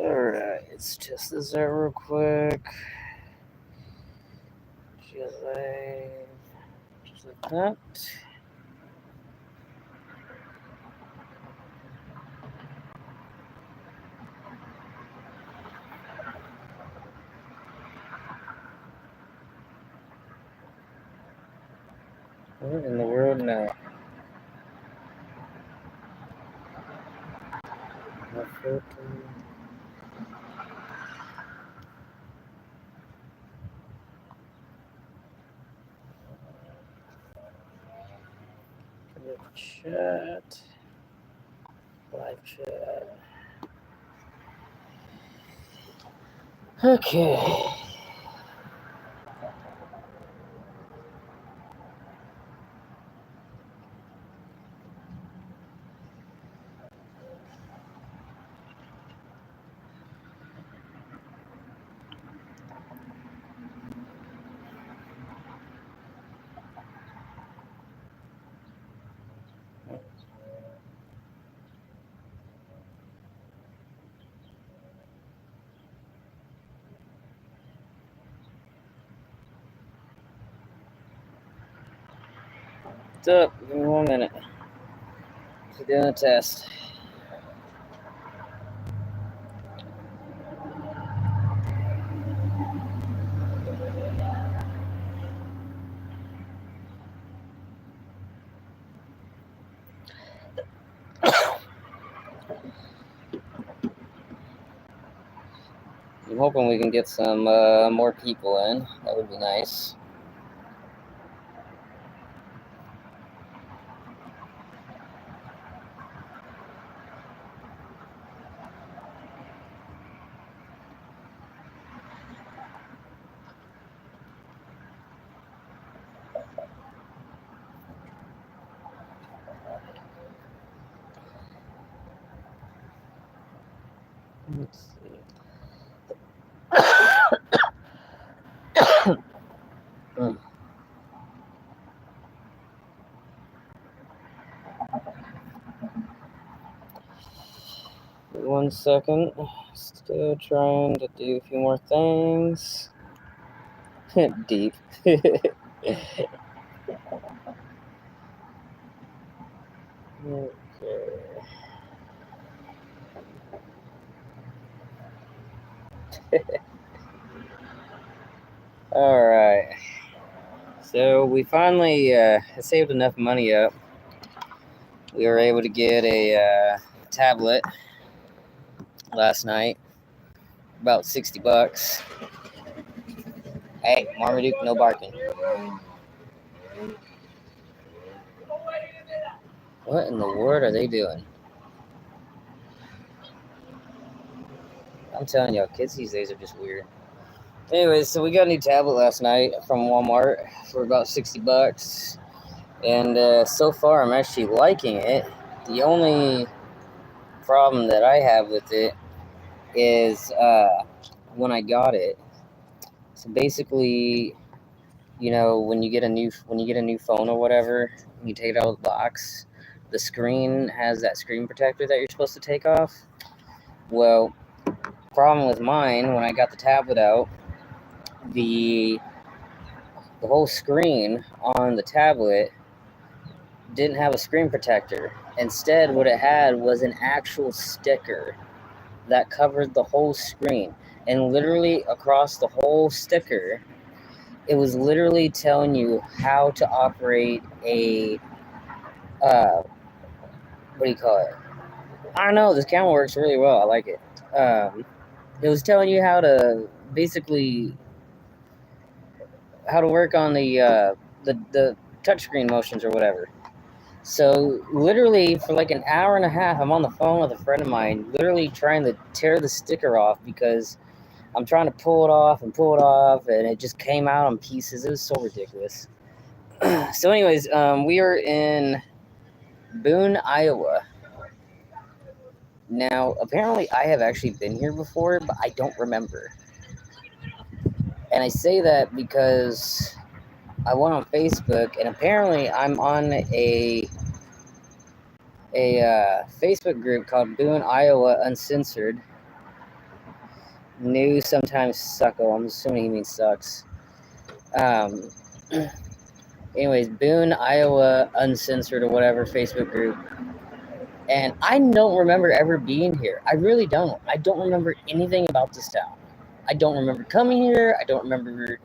Alright, let's test this out real quick. Just like that. What in the world now? My photo. Chat. Live chat. Okay. What's up? Give me 1 minute. We're doing a test. I'm hoping we can get some more people in. That would be nice. Let's see. 1 second. Still trying to do a few more things. Deep. Okay. All right. So we finally saved enough money up. We were able to get a tablet last night, about $60. Hey, Marmaduke, no barking. What in the world are they doing? I'm telling y'all, kids these days are just weird. Anyways, so we got a new tablet last night from Walmart for about $60. And so far, I'm actually liking it. The only problem that I have with it is when I got it. So basically, you know, when you get a new phone or whatever, you take it out of the box, the screen has that screen protector that you're supposed to take off. Well, problem with mine, when I got the tablet out, the whole screen on the tablet didn't have a screen protector. Instead, what it had was an actual sticker that covered the whole screen, and literally across the whole sticker, it was literally telling you how to operate a what do you call it? I don't know. This camera works really well. I like it. It was telling you how to basically how to work on the touchscreen motions or whatever. So literally for like an hour and a half, I'm on the phone with a friend of mine, literally trying to tear the sticker off because I'm trying to pull it off, and it just came out in pieces. It was so ridiculous. So anyways, we are in Boone, Iowa. Now, apparently I have actually been here before, but I don't remember. And I say that because I went on Facebook, and apparently I'm on a Facebook group called Boone, Iowa Uncensored. New sometimes suckle. I'm assuming he means sucks. Anyways, Boone, Iowa Uncensored or whatever Facebook group. And I don't remember ever being here. I really don't. I don't remember anything about this town. I don't remember coming here. I don't remember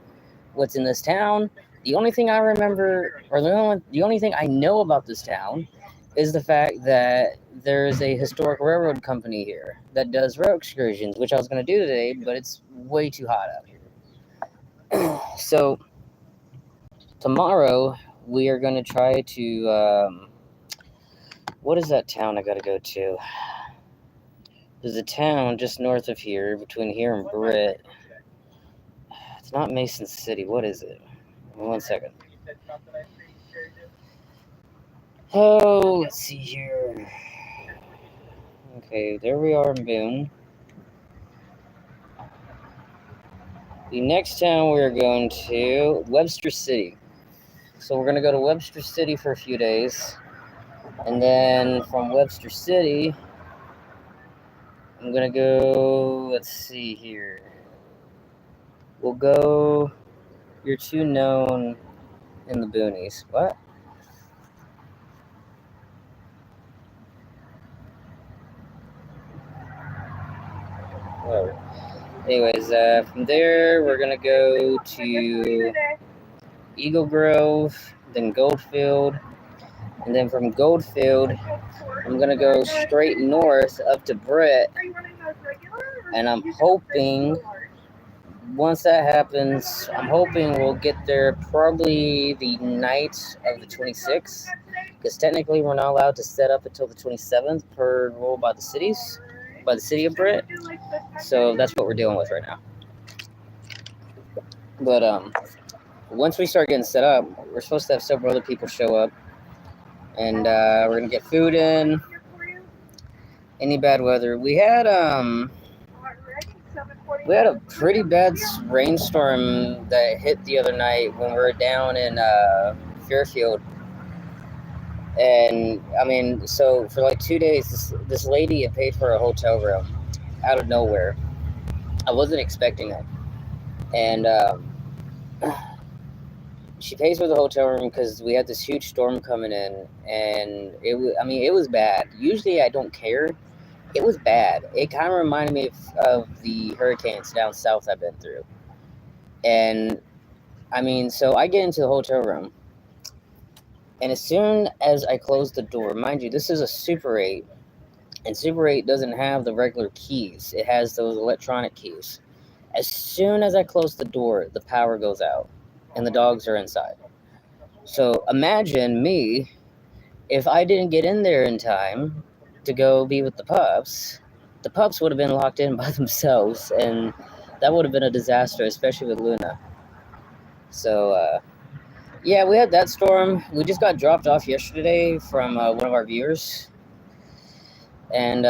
what's in this town. The only thing I remember, or the only thing I know about this town is the fact that there's a historic railroad company here that does rail excursions, which I was going to do today, but it's way too hot out here. So tomorrow we are going to try to, what is that town I got to go to? There's a town just north of here, between here and Britt. It's not Mason City. What is it? 1 second. Oh, let's see here. Okay, there we are in Boone. The next town we're going to, Webster City. So we're going to go to Webster City for a few days. And then from Webster City, I'm going to go, let's see here. We'll go, you're too known in the boonies. What? Whatever. Anyways, from there, we're going to go to Eagle Grove, then Goldfield, and then from Goldfield, I'm going to go straight north up to Britt, and I'm hoping, once that happens, I'm hoping we'll get there probably the night of the 26th, because technically we're not allowed to set up until the 27th per rule by the city of Britt, so that's what we're dealing with right now. But once we start getting set up, we're supposed to have several other people show up, and we're gonna get food in. Any bad weather? We had a pretty bad rainstorm that hit the other night when we were down in Fairfield, and I mean, so for like 2 days, this lady had paid for a hotel room out of nowhere. I wasn't expecting it, and she pays for the hotel room because we had this huge storm coming in, and it was bad. Usually I don't care. It was bad. It kind of reminded me of the hurricanes down south I've been through. And I mean, so I get into the hotel room, and as soon as I close the door, mind you, this is a Super 8, and Super 8 doesn't have the regular keys. It has those electronic keys. As soon as I close the door, the power goes out, and the dogs are inside. So imagine me, if I didn't get in there in time to go be with the pups would have been locked in by themselves, and that would have been a disaster, especially with Luna. So, yeah, we had that storm. We just got dropped off yesterday from one of our viewers, and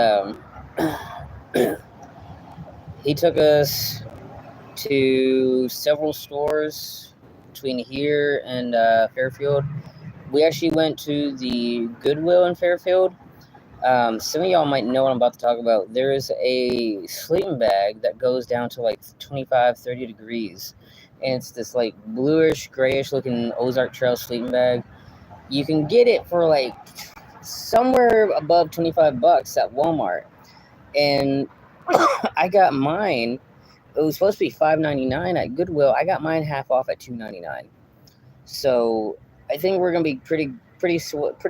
he took us to several stores between here and Fairfield. We actually went to the Goodwill in Fairfield. Some of y'all might know what I'm about to talk about. There is a sleeping bag that goes down to like 25, 30 degrees. And it's this like bluish, grayish looking Ozark Trail sleeping bag. You can get it for like somewhere above $25 at Walmart. And I got mine. It was supposed to be $5.99 at Goodwill. I got mine half off at $2.99. So I think we're gonna be pretty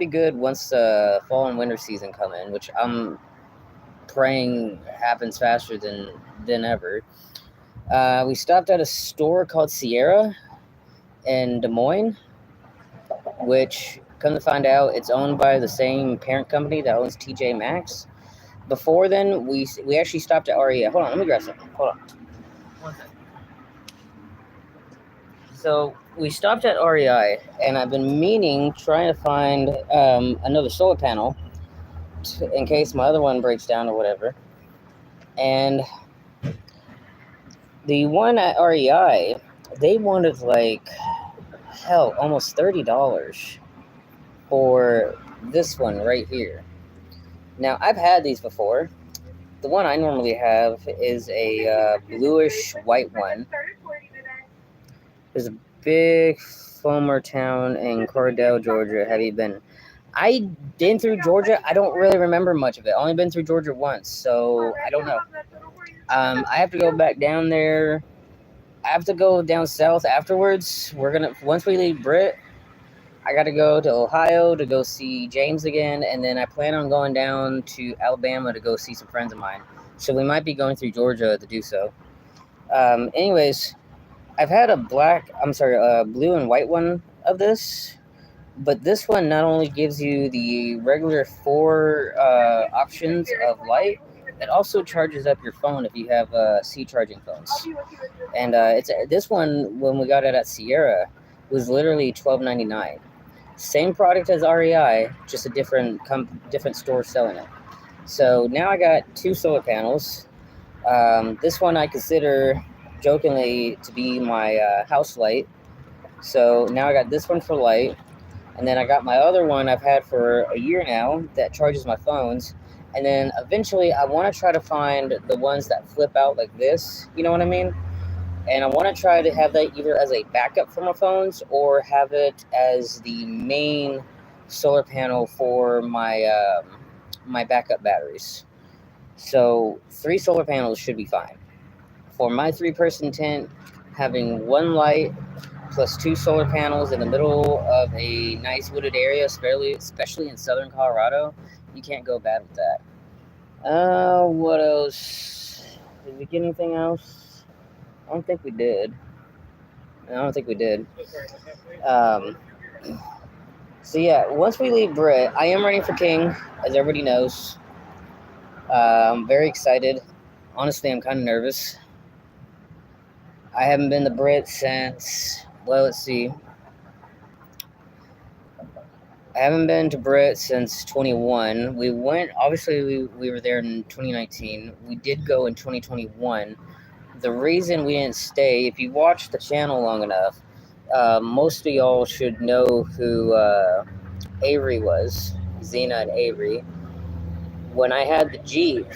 good once fall and winter season come in, which I'm praying happens faster than ever. We stopped at a store called Sierra in Des Moines, which, come to find out, it's owned by the same parent company that owns TJ Maxx. Before then, we actually stopped at REI. Hold on, let me grab something. Hold on. 1 second. So we stopped at REI, and I've been trying to find another solar panel in case my other one breaks down or whatever. And the one at REI, they wanted like, hell, almost $30 for this one right here. Now, I've had these before, the one I normally have is a bluish white one. There's a big Fulmer town in Cordell, Georgia. Have you been? I been through Georgia. I don't really remember much of it. Only been through Georgia once, so I don't know. I have to go back down there. I have to go down south afterwards. Once we leave Britt, I got to go to Ohio to go see James again, and then I plan on going down to Alabama to go see some friends of mine. So we might be going through Georgia to do so. Anyways, I've had a blue and white one of this, but this one not only gives you the regular 4 options of light, it also charges up your phone if you have C charging phones. And this one, when we got it at Sierra, was literally $12.99. Same product as REI, just a different store selling it. So now I got 2 solar panels. This one I consider jokingly to be my house light. So now I got this one for light. And then I got my other one I've had for a year now that charges my phones. And then eventually I want to try to find the ones that flip out like this. You know what I mean? And I want to try to have that either as a backup for my phones or have it as the main solar panel for my my backup batteries. So 3 solar panels should be fine. For my 3-person tent, having 1 light plus 2 solar panels in the middle of a nice wooded area, especially in southern Colorado, you can't go bad with that. What else? Did we get anything else? I don't think we did. So yeah, once we leave Britt, I am running for king, as everybody knows. I'm very excited. Honestly, I'm kind of nervous. I haven't been to Britt since, well, let's see. I haven't been to Britt since 21. We went, obviously, we were there in 2019. We did go in 2021. The reason we didn't stay, if you watched the channel long enough, most of y'all should know who Avery was, Xena and Avery. When I had the Jeep,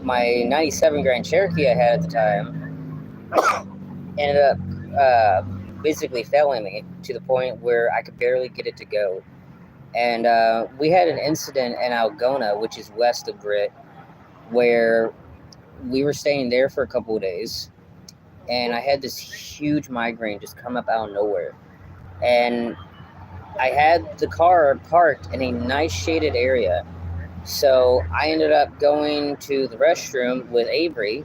my 97 Grand Cherokee I had at the time ended up basically failing me to the point where I could barely get it to go. And we had an incident in Algona, which is west of Britt, where we were staying there for a couple of days, and I had this huge migraine just come up out of nowhere. And I had the car parked in a nice shaded area. So I ended up going to the restroom with Avery,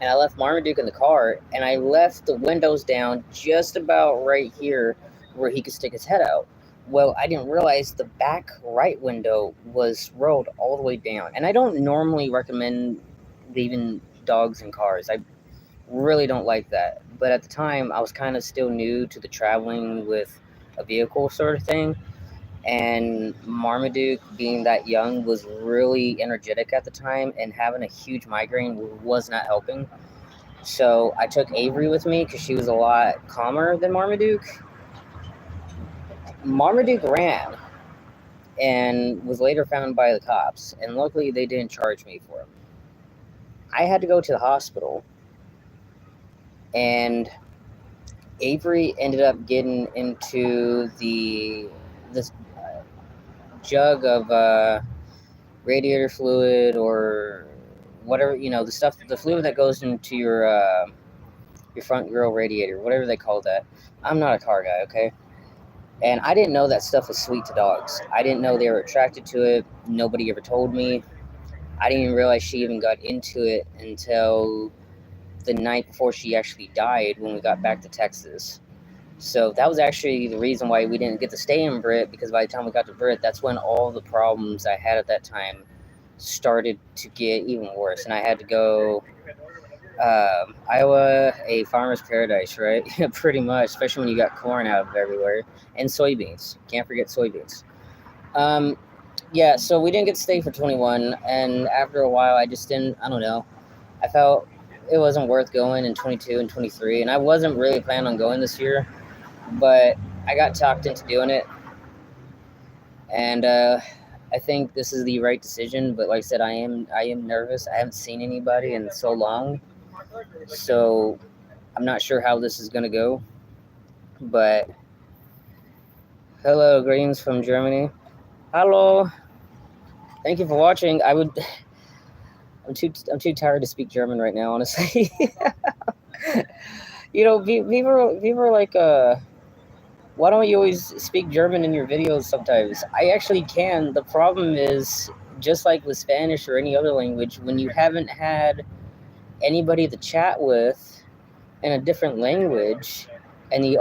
and I left Marmaduke in the car, and I left the windows down just about right here where he could stick his head out. Well, I didn't realize the back right window was rolled all the way down. And I don't normally recommend leaving dogs in cars. I really don't like that. But at the time, I was kind of still new to the traveling with a vehicle sort of thing. And Marmaduke, being that young, was really energetic at the time, and having a huge migraine was not helping. So I took Avery with me because she was a lot calmer than Marmaduke. Marmaduke ran and was later found by the cops, and luckily they didn't charge me for him. I had to go to the hospital, and Avery ended up getting into this jug of radiator fluid or whatever, the fluid that goes into your front grill radiator, whatever they call that. I'm not a car guy, okay? And I didn't know that stuff was sweet to dogs. I didn't know they were attracted to it. Nobody ever told me. I didn't even realize she even got into it until the night before she actually died when we got back to Texas. So that was actually the reason why we didn't get to stay in Britt, because by the time we got to Britt, that's when all the problems I had at that time started to get even worse. And I had to go Iowa, a farmer's paradise, right? Pretty much, especially when you got corn out of everywhere. And soybeans. Can't forget soybeans. Yeah, so we didn't get to stay for 21. And after a while, I don't know. I felt it wasn't worth going in 22 and 23. And I wasn't really planning on going this year. But I got talked into doing it. And I think this is the right decision, but like I said, I am nervous. I haven't seen anybody in so long, so I'm not sure how this is gonna go. But hello, greetings from Germany. Hello. Thank you for watching. I'm too tired to speak German right now, honestly. People are like, why don't you always speak German in your videos sometimes? I actually can. The problem is, just like with Spanish or any other language, when you haven't had anybody to chat with in a different language, and you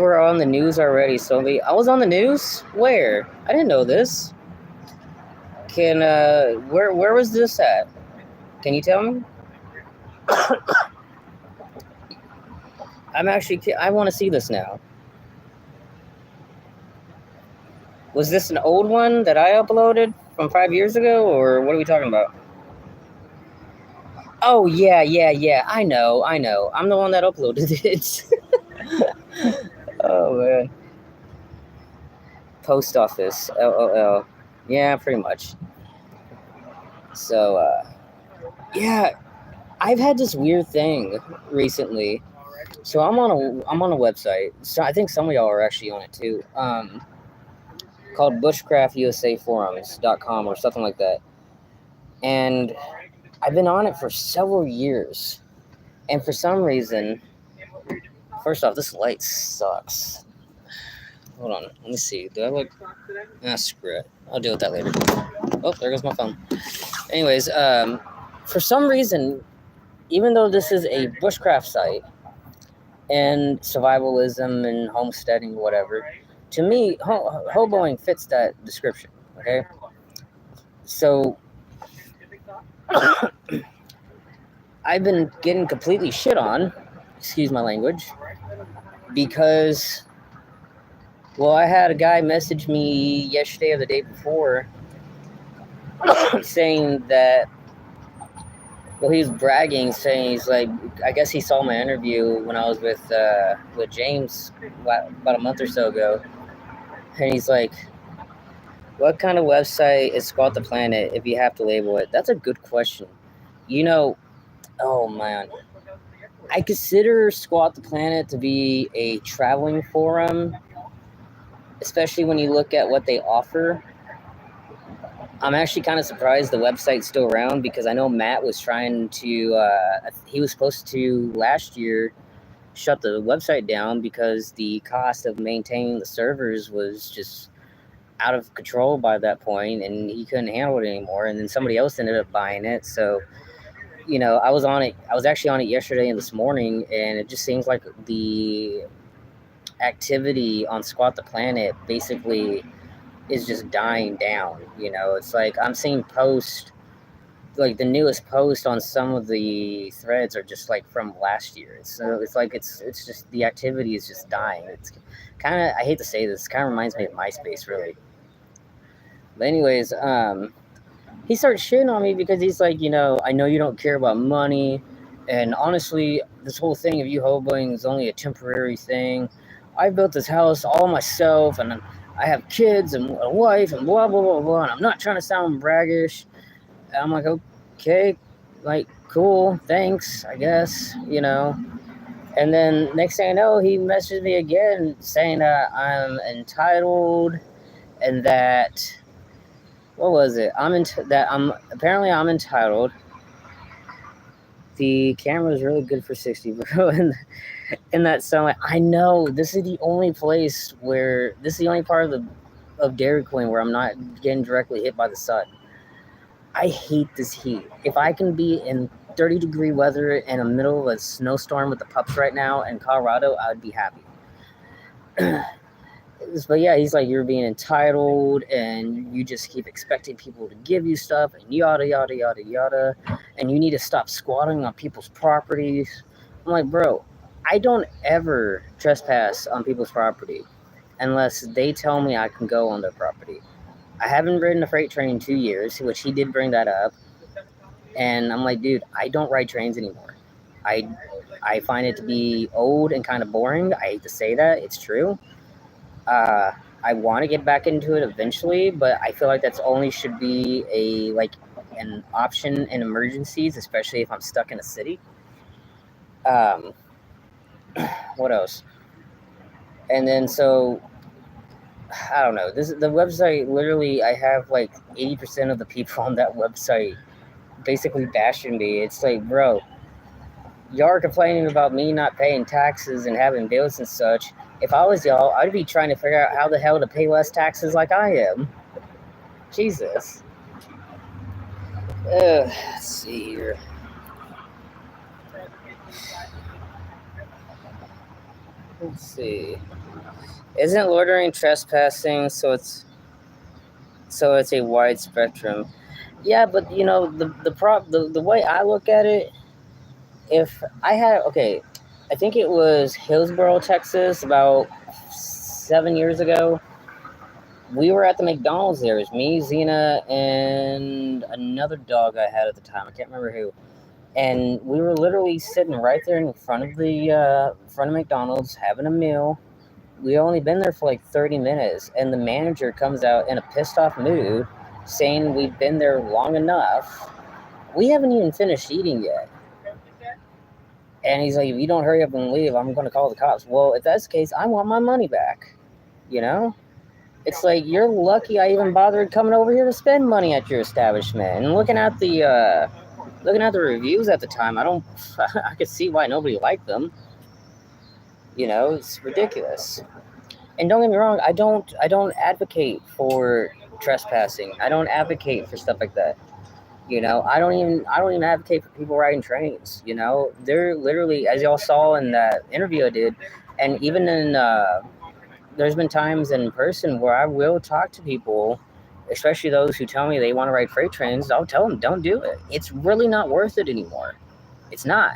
were on the news already, so I was on the news? Where? I didn't know this. Where was this at? Can you tell me? I want to see this now. Was this an old one that I uploaded from 5 years ago, or what are we talking about? Oh, yeah. I know. I'm the one that uploaded it. Oh, man. Post office. LOL. Yeah, pretty much. So, yeah, I've had this weird thing recently. So I'm on a website. So I think some of y'all are actually on it too. Called bushcraftusaforums.com or something like that. And I've been on it for several years. And for some reason, first off, this light sucks. Hold on, let me see. Do I look? Screw it. I'll deal with that later. Oh, there goes my phone. Anyways, for some reason, even though this is a bushcraft site and survivalism and homesteading, whatever, to me, hoboing fits that description. Okay, so I've been getting completely shit on, excuse my language, because, well, I had a guy message me yesterday or the day before saying that, well, he was bragging, saying he's like, I guess he saw my interview when I was with James about a month or so ago, and he's like, what kind of website is Squat the Planet if you have to label it? That's a good question. Oh man, I consider Squat the Planet to be a traveling forum, especially when you look at what they offer. I'm actually kind of surprised the website's still around, because I know Matt was trying to, he was supposed to last year shut the website down because the cost of maintaining the servers was just out of control by that point, and he couldn't handle it anymore. And then somebody else ended up buying it. So, I was on it. I was actually on it yesterday and this morning, and it just seems like the activity on Squat the Planet basically is just dying down. It's like I'm seeing posts, like the newest post on some of the threads are just like from last year. It's like it's just, the activity is just dying. It's kind of, I hate to say this, kind of reminds me of MySpace, really. But anyways, he starts shitting on me because he's like, I know you don't care about money, and honestly, this whole thing of you hoboing is only a temporary thing. I built this house all myself, and I have kids and a wife and blah, blah, blah, blah, and I'm not trying to sound braggish. And I'm like, okay, like, cool, thanks, I guess, And then next thing I know, he messaged me again saying that I'm entitled, and that, what was it? Apparently I'm entitled. The camera is really good for 60, bro. And that sound like, I know, this is the only part of Dairy Queen where I'm not getting directly hit by the sun. I hate this heat. If I can be in 30-degree weather in the middle of a snowstorm with the pups right now in Colorado, I would be happy. But yeah, he's like, you're being entitled, and you just keep expecting people to give you stuff, and yada, yada, yada, yada, and you need to stop squatting on people's properties. I'm like, bro, I don't ever trespass on people's property unless they tell me I can go on their property. I haven't ridden a freight train in 2 years, which he did bring that up. And I'm like, dude, I don't ride trains anymore. I find it to be old and kind of boring. I hate to say that. It's true. I want to get back into it eventually, but I feel like that's only should be an option in emergencies, especially if I'm stuck in a city. What else? And then so I don't know. The website literally I have like 80% of the people on that website basically bashing me. It's like, bro, y'all are complaining about me not paying taxes and having bills and such. If I was y'all, I'd be trying to figure out how the hell to pay less taxes like I am. Jesus. Let's see here. Let's see. Isn't loitering trespassing? So it's a wide spectrum. Yeah, but you know the way I look at it, if I had I think it was Hillsboro, Texas, about 7 years ago. We were at the McDonald's there. It was me, Xena, and another dog I had at the time. I can't remember who. And we were literally sitting right there in front of the front of McDonald's having a meal. We only been there for like 30 minutes, and the manager comes out in a pissed off mood, saying we've been there long enough. We haven't even finished eating yet. And he's like, if you don't hurry up and leave, I'm going to call the cops. Well, if that's the case, I want my money back. You know? It's like, you're lucky I even bothered coming over here to spend money at your establishment. And looking at the reviews at the time, I could see why nobody liked them. You know, it's ridiculous. And don't get me wrong, I don't advocate for trespassing. I don't advocate for stuff like that. You know, I don't even advocate for people riding trains. You know, they're literally, as y'all saw in that interview I did, and even in there's been times in person where I will talk to people, especially those who tell me they want to ride freight trains. I'll tell them, don't do it. It's really not worth it anymore. It's not.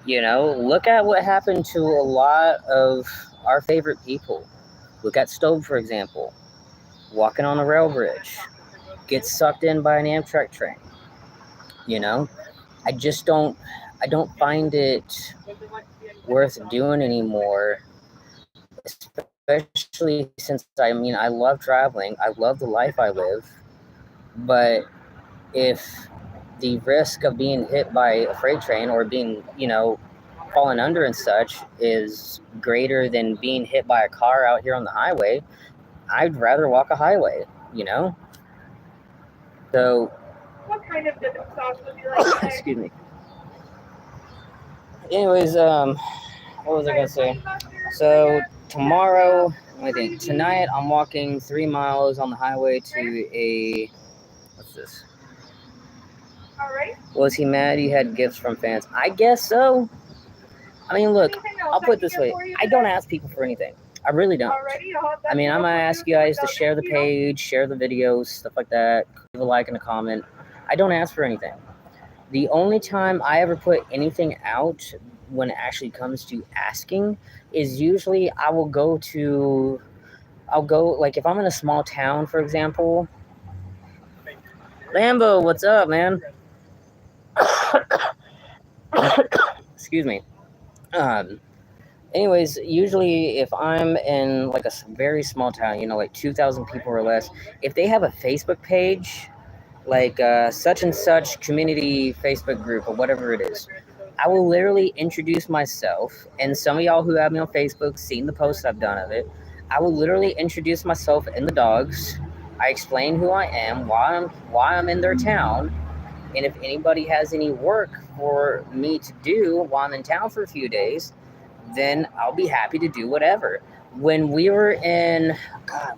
You know, look at what happened to a lot of our favorite people. Look at Stove, for example, walking on a rail bridge, gets sucked in by an Amtrak train. You know, I don't find it worth doing anymore, especially since I love traveling. I love the life I live, but if the risk of being hit by a freight train or being, falling under and such is greater than being hit by a car out here on the highway, I'd rather walk a highway, So, what kind of dipping sauce would you like today? Excuse me. Anyways, what was I gonna say? So tomorrow, tonight I'm walking 3 miles on the highway to what's this? Alright. Was he mad he had gifts from fans? I guess so. I mean, look, I'll put it this way. I don't ask people for anything. I really don't. I'm going to ask you guys to share the page, share the videos, stuff like that. Leave a like and a comment. I don't ask for anything. The only time I ever put anything out when it actually comes to asking is usually I'll go, like, if I'm in a small town, for example. Lambo, what's up, man? Excuse me. Anyways, usually if I'm in like a very small town, like 2,000 people or less, if they have a Facebook page, like such and such community Facebook group or whatever it is, I will literally introduce myself, and some of y'all who have me on Facebook seen the posts I've done of it. I will literally introduce myself and the dogs. I explain who I am, why I'm in their town, and if anybody has any work for me to do while I'm in town for a few days, then I'll be happy to do whatever. When we were in,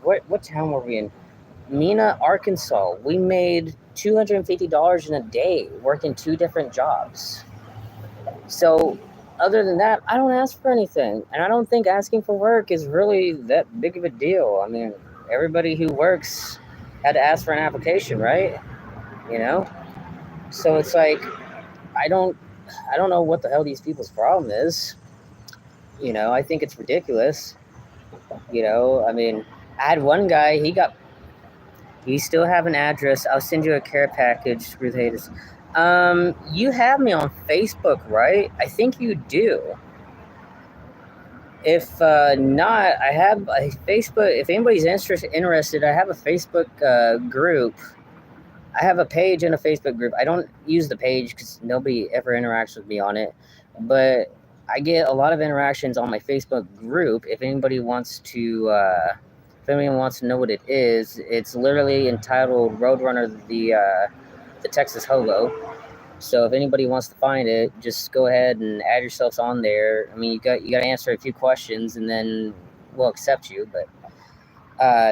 what town were we in? Mena, Arkansas. We made $250 in a day working 2 different jobs. So other than that, I don't ask for anything. And I don't think asking for work is really that big of a deal. I mean, everybody who works had to ask for an application, right? So it's like, I don't know what the hell these people's problem is. I think it's ridiculous. I mean, I had one guy, you still have an address. I'll send you a care package. Screw the haters. You have me on Facebook, right? I think you do. If not, I have a Facebook. If anybody's interested, I have a Facebook group. I have a page in a Facebook group. I don't use the page because nobody ever interacts with me on it, but I get a lot of interactions on my Facebook group. If anybody wants to, if anyone wants to know what it is, it's literally entitled Roadrunner the Texas Hobo. So if anybody wants to find it, just go ahead and add yourselves on there. I mean, you got to answer a few questions, and then we'll accept you. But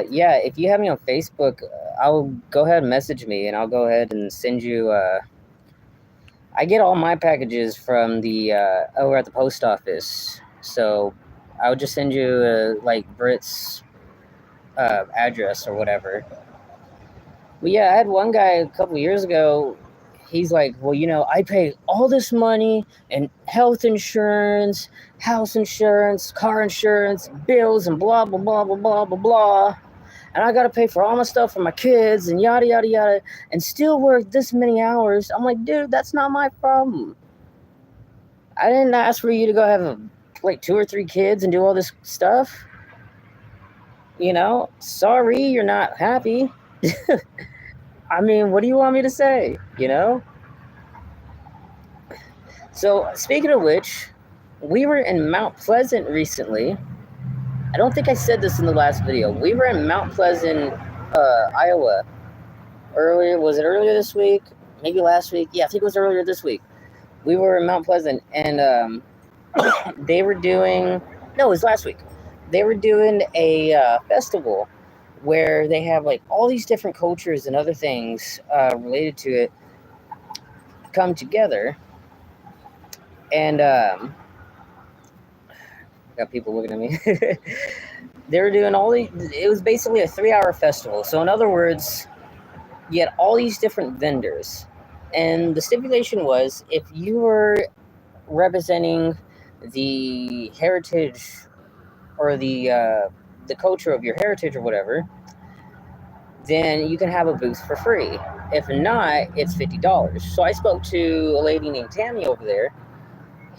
yeah, if you have me on Facebook, I'll go ahead and message me, and I'll go ahead and send you. I get all my packages from the over at the post office, so I'll just send you like Brit's address or whatever. But yeah, I had one guy a couple years ago. He's like, well, I pay all this money and health insurance, house insurance, car insurance, bills, and blah, blah, blah, blah, blah, blah, blah. And I got to pay for all my stuff for my kids and yada, yada, yada, and still work this many hours. I'm like, dude, that's not my problem. I didn't ask for you to go have like 2 or 3 kids and do all this stuff. Sorry you're not happy. I mean, what do you want me to say, So, speaking of which, we were in Mount Pleasant recently. I don't think I said this in the last video. We were in Mount Pleasant, Iowa. Was it earlier this week? Maybe last week? Yeah, I think it was earlier this week. We were in Mount Pleasant, and they were doing... No, it was last week. They were doing a festival where they have like all these different cultures and other things related to it come together. And got people looking at me. They were doing it was basically a 3-hour festival. So in other words, you had all these different vendors. And the stipulation was, if you were representing the heritage or the culture of your heritage or whatever, then you can have a booth for free. If not, it's $50. So I spoke to a lady named Tammy over there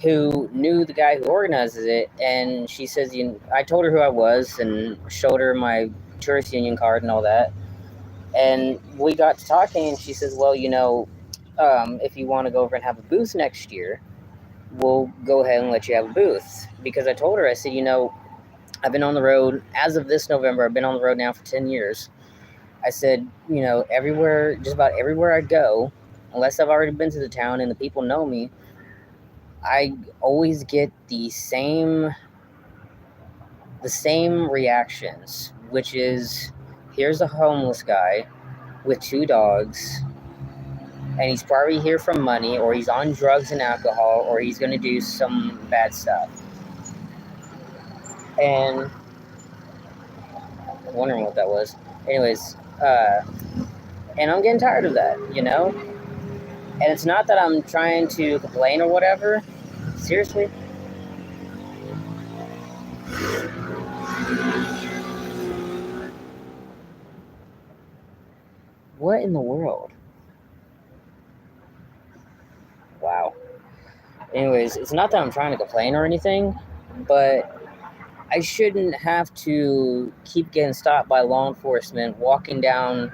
who knew the guy who organizes it, and she says, I told her who I was and showed her my tourist union card and all that. And we got to talking, and she says, well, if you want to go over and have a booth next year, we'll go ahead and let you have a booth. Because I told her, I said, I've been on the road, as of this November, I've been on the road now for 10 years. I said, everywhere, just about everywhere I go, unless I've already been to the town and the people know me, I always get the same reactions, which is, here's a homeless guy with 2 dogs, and he's probably here for money, or he's on drugs and alcohol, or he's going to do some bad stuff. And I'm wondering what that was. Anyways, and I'm getting tired of that, And it's not that I'm trying to complain or whatever. Seriously. What in the world? Wow. Anyways, it's not that I'm trying to complain or anything, but I shouldn't have to keep getting stopped by law enforcement walking down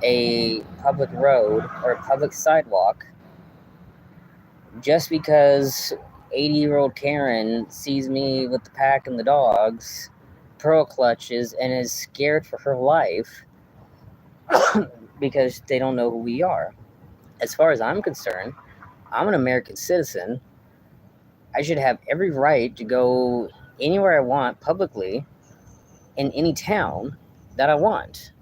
a public road or a public sidewalk just because 80-year-old Karen sees me with the pack and the dogs, pearl clutches, and is scared for her life because they don't know who we are. As far as I'm concerned, I'm an American citizen. I should have every right to go anywhere I want publicly in any town that I want.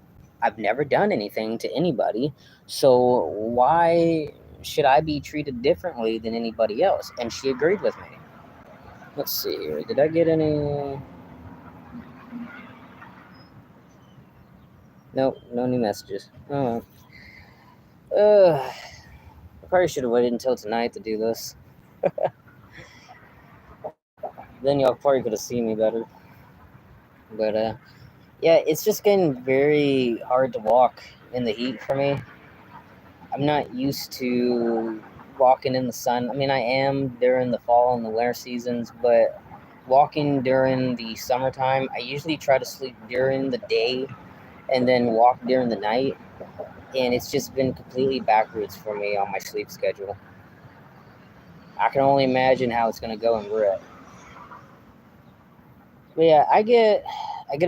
I've never done anything to anybody, so why should I be treated differently than anybody else? And she agreed with me. Let's see here. Did I get any... Nope, no new messages. Oh. I probably should have waited until tonight to do this. Then y'all probably could have seen me better. But, yeah, it's just getting very hard to walk in the heat for me. I'm not used to walking in the sun. I mean, I am during the fall and the winter seasons, but walking during the summertime. I usually try to sleep during the day and then walk during the night, and it's just been completely backwards for me on my sleep schedule. I can only imagine how it's gonna go in Brett. But yeah, I get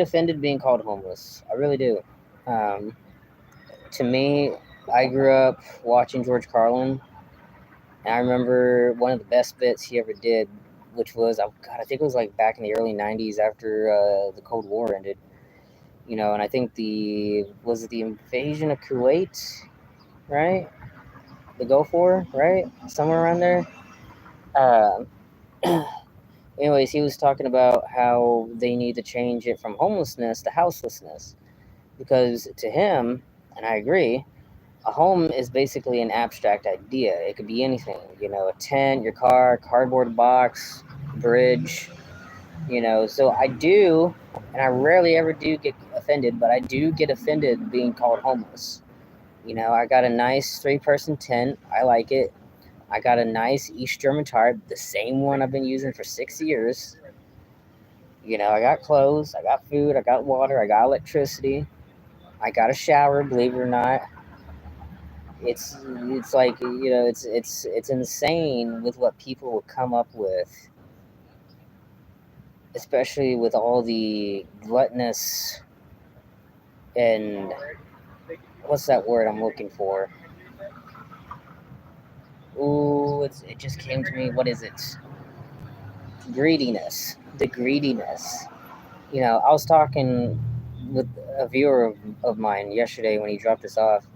offended being called homeless. I really do. Um, to me, I grew up watching George Carlin, and I remember one of the best bits he ever did, which was, oh God, I think it was like back in the early '90s after the Cold War ended. And I think was it the invasion of Kuwait, right? The Gulf War, right? Somewhere around there. Um, Anyways, he was talking about how they need to change it from homelessness to houselessness, because to him, and I agree, a home is basically an abstract idea. It could be anything, a tent, your car, cardboard box, bridge, So I do, and I rarely ever do get offended, but I do get offended being called homeless. I got a nice 3-person tent. I like it. I got a nice East German tarp, the same one I've been using for 6 years. I got clothes, I got food, I got water, I got electricity, I got a shower, believe it or not. It's like, it's insane with what people will come up with, especially with all the gluttonous and what's that word I'm looking for? Ooh, it just came to me. What is it? Greediness. The greediness. I was talking with a viewer of mine yesterday when he dropped us off,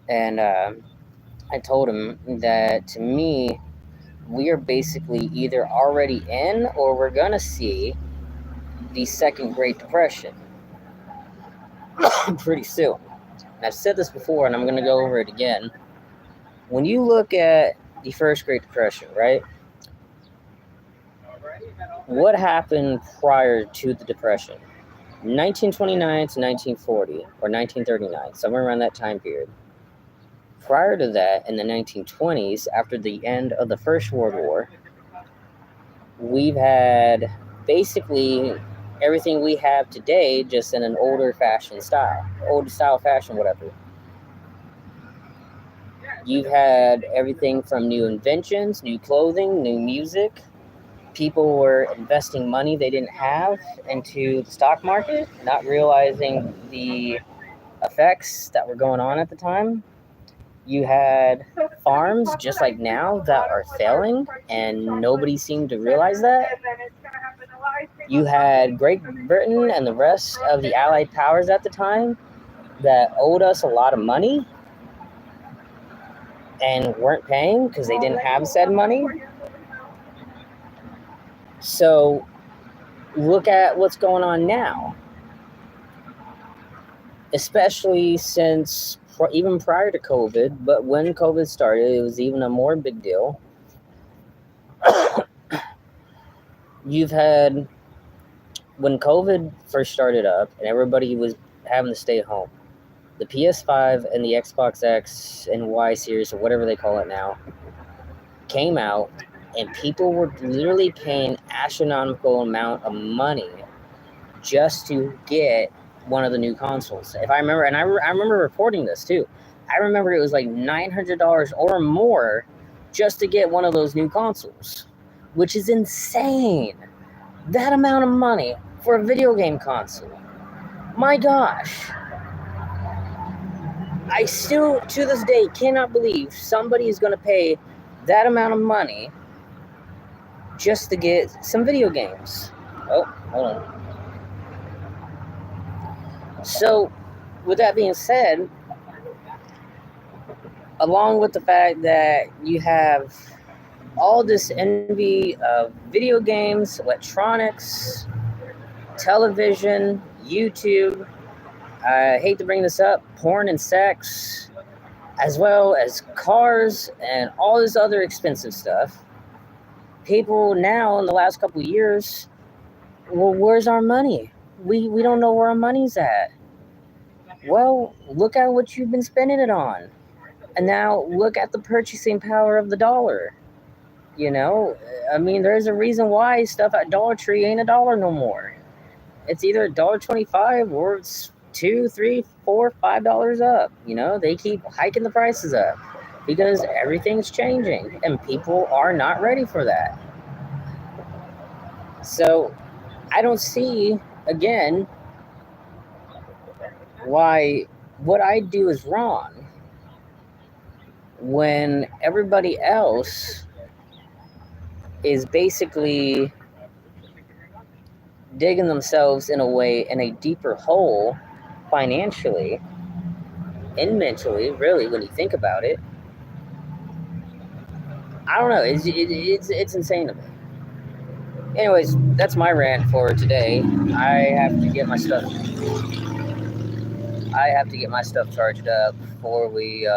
and I told him that, to me, we are basically either already in or we're gonna see the second Great Depression pretty soon. And I've said this before, and I'm gonna go over it again. When you look at the first Great Depression, right? What happened prior to the Depression? 1929 to 1940, or 1939, somewhere around that time period. Prior to that, in the 1920s, after the end of the First World War, we've had basically everything we have today, just in an older style fashion, whatever. You've had everything from new inventions, new clothing, new music. People were investing money they didn't have into the stock market, not realizing the effects that were going on at the time. You had farms, just like now, that are failing, and nobody seemed to realize that. You had Great Britain and the rest of the Allied powers at the time that owed us a lot of money and weren't paying because they didn't have said money. So look at what's going on now, especially since even prior to COVID, but when COVID started, it was even a more big deal. You've had, when COVID first started up and everybody was having to stay home, the PS5 and the Xbox X and Y series, or whatever they call it now, came out, and people were literally paying astronomical amount of money just to get one of the new consoles. If I remember, and I remember reporting this too. I remember it was like $900 or more just to get one of those new consoles, which is insane. That amount of money for a video game console. My gosh. I still, to this day, cannot believe somebody is going to pay that amount of money just to get some video games. Oh, hold on. So, with that being said, along with the fact that you have all this envy of video games, electronics, television, YouTube, I hate to bring this up, porn and sex, as well as cars and all this other expensive stuff. People now, in the last couple of years, well, where's our money? We don't know where our money's at. Well, look at what you've been spending it on. And now look at the purchasing power of the dollar. You know, I mean, there's a reason why stuff at Dollar Tree ain't $1 no more. It's either $1.25 or it's $2, $3, $4, $5 up. You know, they keep hiking the prices up because everything's changing and people are not ready for that. So I don't see, again, why what I do is wrong when everybody else is basically digging themselves in a deeper hole financially and mentally, really, when you think about it. I don't know. It's insane to me. Anyways, that's my rant for today. I have to get my stuff. I have to get my stuff charged up before we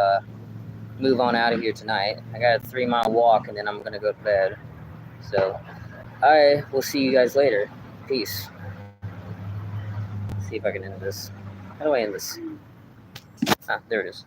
move on out of here tonight. I got a 3-mile walk and then I'm gonna go to bed. So I will see you guys later. Peace. See if I can end this. How do I end this? Ah, there it is.